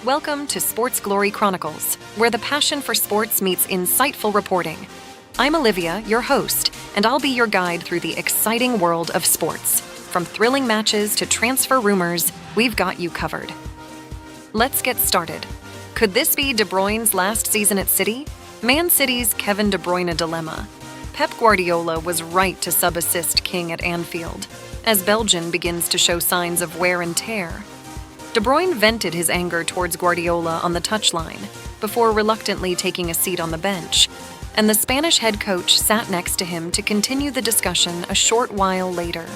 Welcome to SportsGloryChronicles, where the passion for sports meets insightful reporting. I'm Olivia, your host, and I'll be your guide through the exciting world of sports. From thrilling matches to transfer rumors, we've got you covered. Let's get started. Could this be De Bruyne's last season at City? Man City's Kevin De Bruyne dilemma. Pep Guardiola was right to sub-assist King at Anfield, as Belgium begins to show signs of wear and tear. De Bruyne vented his anger towards Guardiola on the touchline, before reluctantly taking a seat on the bench, and the Spanish head coach sat next to him to continue the discussion a short while later.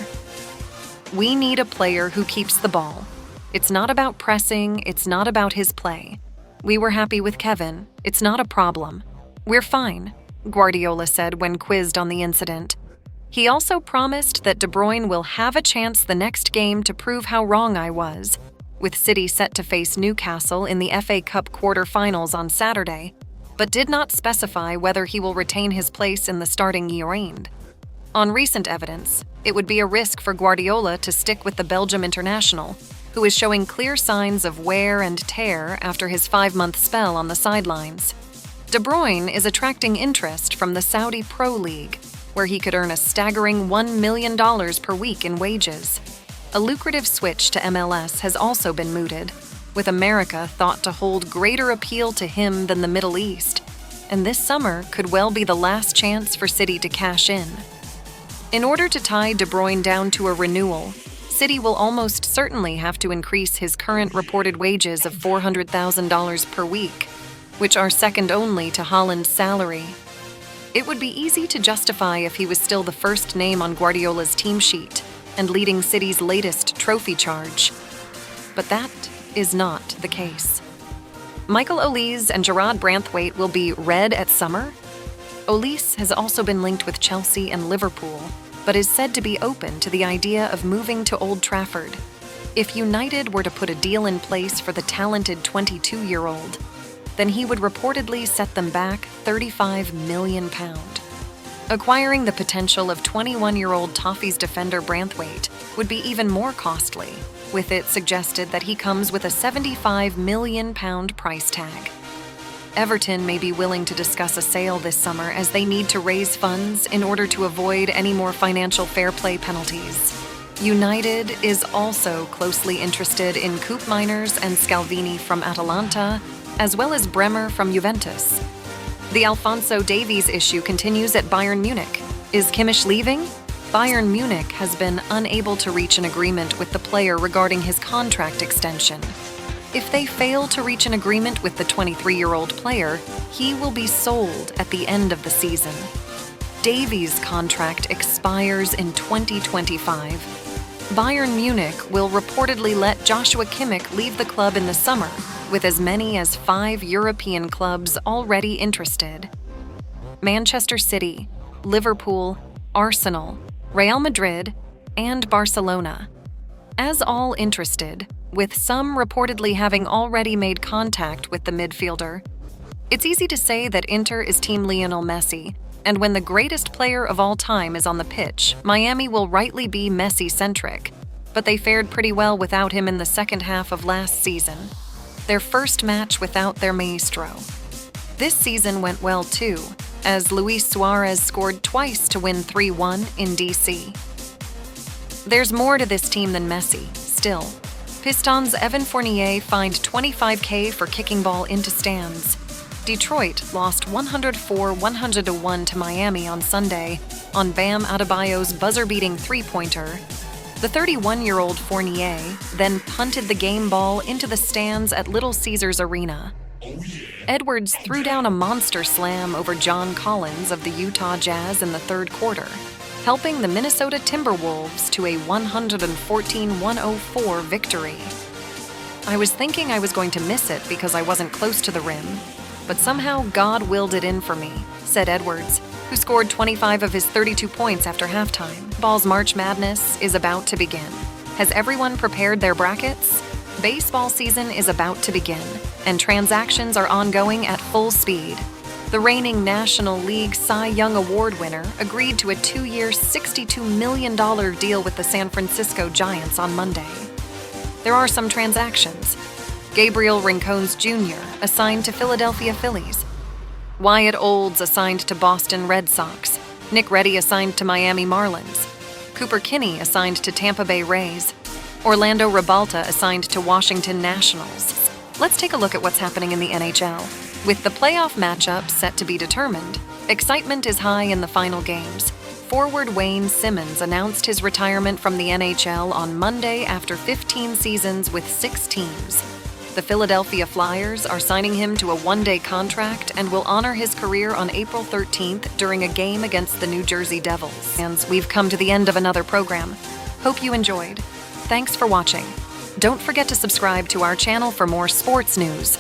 We need a player who keeps the ball. It's not about pressing, it's not about his play. We were happy with Kevin, it's not a problem. We're fine, Guardiola said when quizzed on the incident. He also promised that De Bruyne will have a chance the next game to prove how wrong I was, with City set to face Newcastle in the FA Cup quarter-finals on Saturday, but did not specify whether he will retain his place in the starting 11. On recent evidence, it would be a risk for Guardiola to stick with the Belgium international, who is showing clear signs of wear and tear after his 5-month spell on the sidelines. De Bruyne is attracting interest from the Saudi Pro League, where he could earn a staggering $1 million per week in wages. A lucrative switch to MLS has also been mooted, with America thought to hold greater appeal to him than the Middle East, and this summer could well be the last chance for City to cash in. In order to tie De Bruyne down to a renewal, City will almost certainly have to increase his current reported wages of $400,000 per week, which are second only to Haaland's salary. It would be easy to justify if he was still the first name on Guardiola's team sheet and leading City's latest trophy charge. But that is not the case. Michael Olise and Gerard Branthwaite will be red at summer. Olise has also been linked with Chelsea and Liverpool, but is said to be open to the idea of moving to Old Trafford. If United were to put a deal in place for the talented 22-year-old, then he would reportedly set them back £35 million. Acquiring the potential of 21-year-old Toffees defender Branthwaite would be even more costly, with it suggested that he comes with a £75 million price tag. Everton may be willing to discuss a sale this summer as they need to raise funds in order to avoid any more financial fair play penalties. United is also closely interested in Koopmeiners and Scalvini from Atalanta, as well as Bremer from Juventus. The Alphonso Davies issue continues at Bayern Munich. Is Kimmich leaving? Bayern Munich has been unable to reach an agreement with the player regarding his contract extension. If they fail to reach an agreement with the 23-year-old player, he will be sold at the end of the season. Davies' contract expires in 2025. Bayern Munich will reportedly let Joshua Kimmich leave the club in the summer, with as many as 5 European clubs already interested. Manchester City, Liverpool, Arsenal, Real Madrid, and Barcelona. As all interested, with some reportedly having already made contact with the midfielder. It's easy to say that Inter is Team Lionel Messi, and when the greatest player of all time is on the pitch, Miami will rightly be Messi-centric, but they fared pretty well without him in the second half of last season. Their first match without their maestro. This season went well too, as Luis Suarez scored twice to win 3-1 in DC. There's more to this team than Messi, still. Pistons' Evan Fournier fined $25,000 for kicking ball into stands. Detroit lost 104-101 to Miami on Sunday on Bam Adebayo's buzzer-beating three-pointer. The 31-year-old Fournier then punted the game ball into the stands at Little Caesars Arena. Edwards threw down a monster slam over John Collins of the Utah Jazz in the third quarter, helping the Minnesota Timberwolves to a 114-104 victory. I was thinking I was going to miss it because I wasn't close to the rim, but somehow God willed it in for me, said Edwards, who scored 25 of his 32 points after halftime. Ball's March Madness is about to begin. Has everyone prepared their brackets? Baseball season is about to begin, and transactions are ongoing at full speed. The reigning National League Cy Young Award winner agreed to a 2-year, $62 million deal with the San Francisco Giants on Monday. There are some transactions. Gabriel Rincones Jr. assigned to Philadelphia Phillies. Wyatt Olds assigned to Boston Red Sox. Nick Reddy assigned to Miami Marlins. Cooper Kinney assigned to Tampa Bay Rays. Orlando Ribalta assigned to Washington Nationals. Let's take a look at what's happening in the NHL. With the playoff matchup set to be determined, excitement is high in the final games. Forward Wayne Simmonds announced his retirement from the NHL on Monday after 15 seasons with 6 teams. The Philadelphia Flyers are signing him to a one-day contract and will honor his career on April 13th during a game against the New Jersey Devils. And we've come to the end of another program. Hope you enjoyed. Thanks for watching. Don't forget to subscribe to our channel for more sports news.